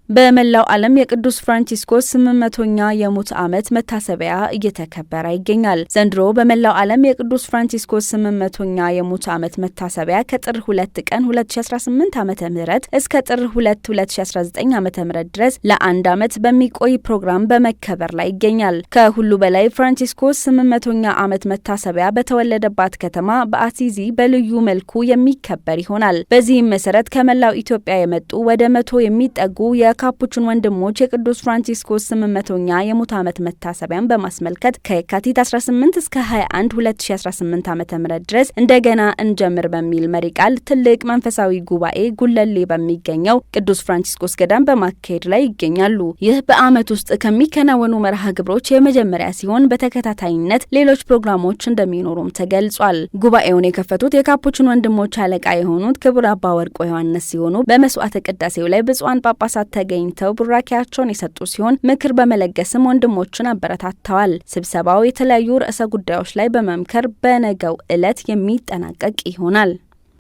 በመላው ዓለም የቅዱስ ፍራንቺስኮስ 800ኛ የሙት ዓመት መታሰቢያ እየተከበረ ይገኛል። ዘንድሮ በመላው ዓለም የቅዱስ ፍራንቺስኮስ 800ኛ የሙት ዓመት መታሰቢያ ከጥር 2 ቀን 2018 ዓ.ም እስከ ጥር 2 2019 ዓ.ም ድረስ ለአንድ ዓመት በሚቆይ ፕሮግራም በመከበር ላይ ይገኛል። ከሁሉ በላይ ፍራንቺስኮስ 800ኛ ዓመት መታሰቢያ በተወለደባት ከተማ በአሲዚ በልዩ መልኩ የሚከበር ይሆናል። በዚህም መሰረት ከመላው ኢትዮጵያ የመጡ ወደ 100 የሚጠጉ የካፑችን ወንድሞች የቅዱስ ፍራንቺስኮስ 800ኛ የሙት ዓመት መታሰቢያን በማስመልከት ከየካቲት 18 እስከ 21 2018 ዓ.ም ድረስ እንደገና እንጀምር በሚል መሪ ቃል ትልቅ መንፈሳዊ ጉባኤ ጉለሌ በሚገኘው ቅዱስ ፍራንቺስኮስ ገዳም በማካሄድ ላይ ይገኛሉ። ይህ በዓመት ውስጥ ከሚከናወኑ መርሃ ግብሮች የመጀመሪያ ሲሆን በተከታታይነት ሌሎች ፕሮግራሞች እንደሚኖሩም ተገልጿል። ጉባኤውን የከፈቱት የካፑችን ወንድሞች አለቃ የሆኑት ክቡር አባ ወርቆ ዮሐንስ ሲሆኑ በመስዋዕተ ቅዳሴው ላይ ብፁዓን ጳጳሳት ተገኝተው ቡራኪያቸውን የሰጡ ሲሆን ምክር በመለገስም ወንድሞችን አበረታተዋል። ስብሰባው የተለያዩ ርዕሰ ጉዳዮች ላይ በመምከር በነገው ዕለት የሚጠናቀቅ ይሆናል።